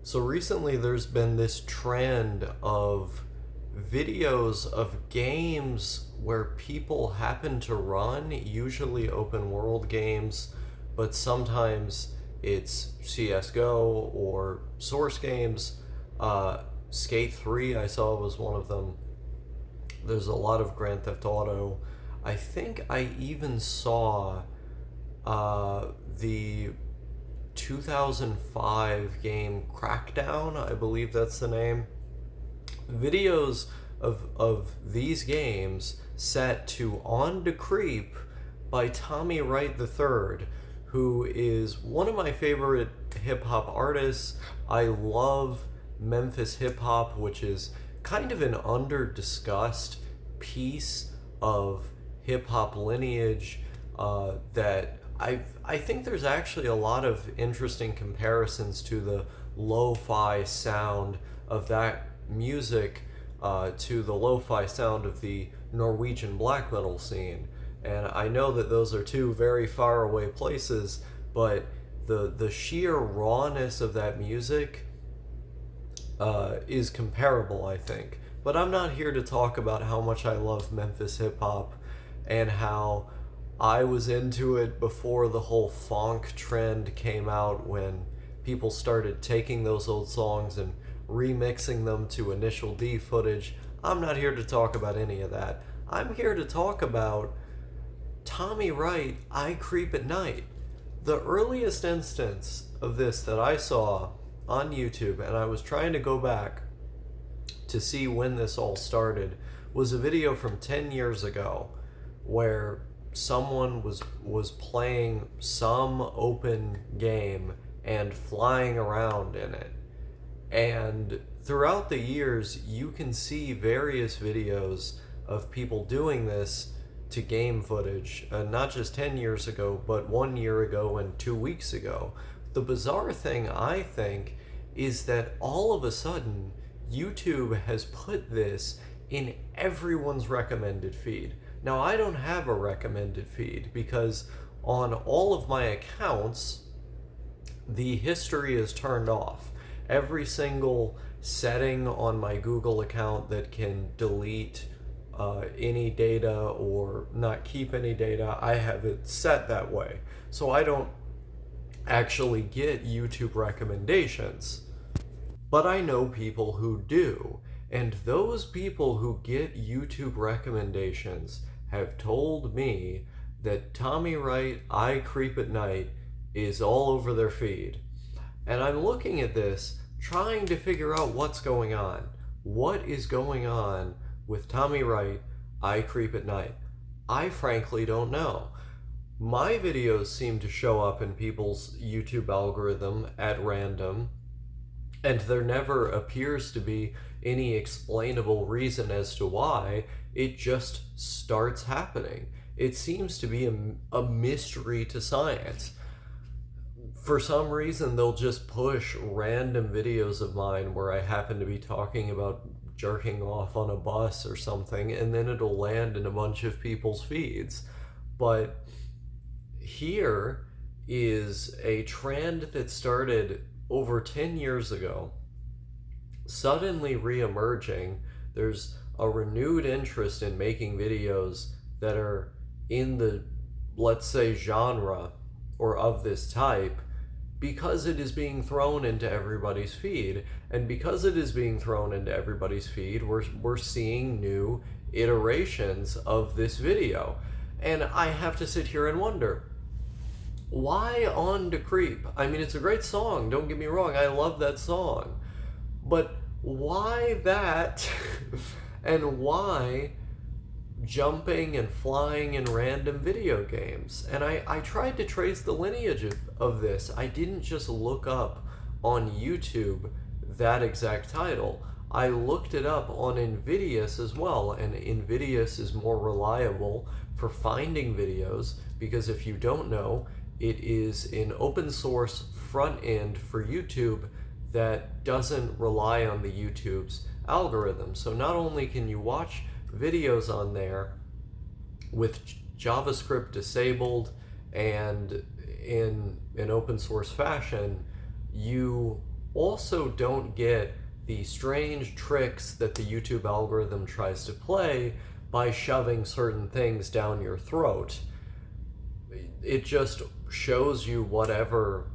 So recently there's been this trend of videos of games where people happen to run, usually open world games, but sometimes it's CSGO or Source games. Skate 3 I saw was one of them. There's a lot of Grand Theft Auto. I think I even saw the 2005 game Crackdown, I believe that's the name. Videos of these games set to On to Creep by Tommy Wright III, who is one of my favorite hip hop artists. I love Memphis hip hop, which is kind of an under discussed piece of hip hop lineage that I think there's actually a lot of interesting comparisons to the lo-fi sound of that music to the lo-fi sound of the Norwegian black metal scene. And I know that those are two very far away places, but the sheer rawness of that music is comparable, I think. But I'm not here to talk about how much I love Memphis hip hop and how I was into it before the whole funk trend came out, when people started taking those old songs and remixing them to Initial D footage. I'm not here to talk about any of that. I'm here to talk about Tommy Wright, I Creep at Night. The earliest instance of this that I saw on YouTube, and I was trying to go back to see when this all started, was a video from 10 years ago where someone was playing some open game and flying around in it. And throughout the years, you can see various videos of people doing this to game footage, not just 10 years ago, but 1 year ago and 2 weeks ago. The bizarre thing, I think, is that all of a sudden, YouTube has put this in everyone's recommended feed. Now, I don't have a recommended feed because on all of my accounts, the history is turned off. Every single setting on my Google account that can delete any data or not keep any data, I have it set that way. So I don't actually get YouTube recommendations. But I know people who do. And those people who get YouTube recommendations have told me that Tommy Wright, I Creep at Night is all over their feed. And I'm looking at this, trying to figure out what's going on. What is going on with Tommy Wright, I Creep at Night? I frankly don't know. My videos seem to show up in people's YouTube algorithm at random, and there never appears to be any explainable reason as to why. It just starts happening. It seems to be a mystery to science. For some reason, they'll just push random videos of mine where I happen to be talking about jerking off on a bus or something, and then it'll land in a bunch of people's feeds. But here is a trend that started over 10 years ago, suddenly re-emerging. There's a renewed interest in making videos that are in the, let's say, genre or of this type, because it is being thrown into everybody's feed. And because it is being thrown into everybody's feed, we're seeing new iterations of this video. And I have to sit here and wonder, why On to Creep? I mean, it's a great song, don't get me wrong, I love that song. But why that? And why jumping and flying in random video games? And I tried to trace the lineage of this. I didn't just look up on YouTube that exact title. I looked it up on Invidious as well, and Invidious is more reliable for finding videos because, if you don't know, it is an open source front end for YouTube that doesn't rely on the YouTube's algorithm. So not only can you watch videos on there with JavaScript disabled and in an open source fashion, you also don't get the strange tricks that the YouTube algorithm tries to play by shoving certain things down your throat. It just shows you whatever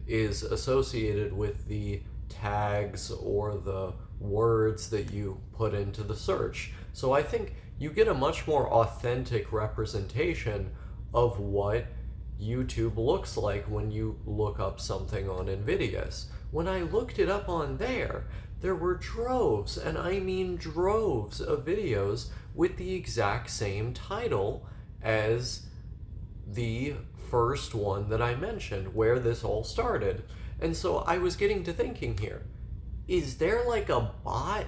is associated with the tags or the words that you put into the search. So I think you get a much more authentic representation of what YouTube looks like when you look up something on Nvidias. When I looked it up on there were droves, and I mean droves, of videos with the exact same title as the first one that I mentioned, where this all started. And so I was getting to thinking here, is there like a bot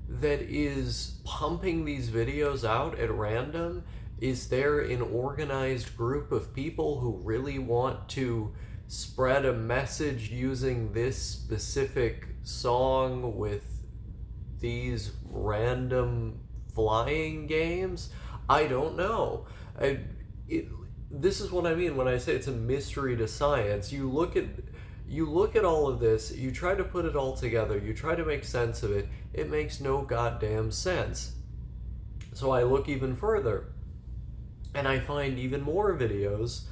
that is pumping these videos out at random? Is there an organized group of people who really want to spread a message using this specific song with these random flying games? I don't know. This is what I mean when I say it's a mystery to science. You look at all of this, you try to put it all together, you try to make sense of it. It makes no goddamn sense. So I look even further, and I find even more videos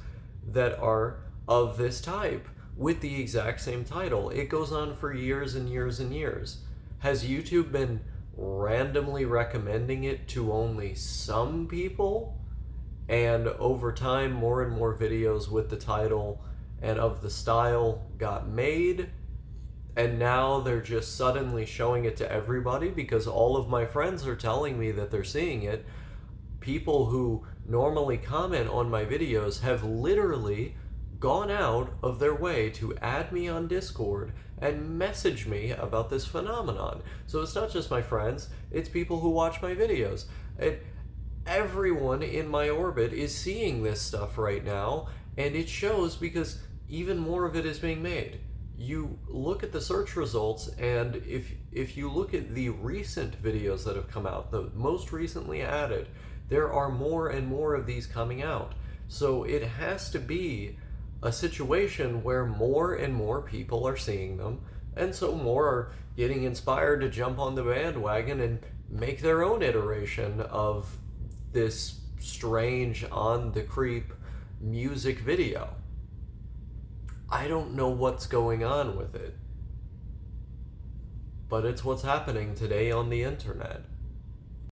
that are of this type with the exact same title. It goes on for years and years and years. Has YouTube been randomly recommending it to only some people? And over time, more and more videos with the title and of the style got made, and now they're just suddenly showing it to everybody because all of my friends are telling me that they're seeing it. People who normally comment on my videos have literally gone out of their way to add me on Discord and message me about this phenomenon. So it's not just my friends, it's people who watch my videos. Everyone in my orbit is seeing this stuff right now, and it shows because even more of it is being made. You look at the search results, and if you look at the recent videos that have come out, the most recently added, there are more and more of these coming out. So it has to be a situation where more and more people are seeing them, and so more are getting inspired to jump on the bandwagon and make their own iteration of this strange on the creep music video. I don't know what's going on with it, but it's what's happening today on the internet.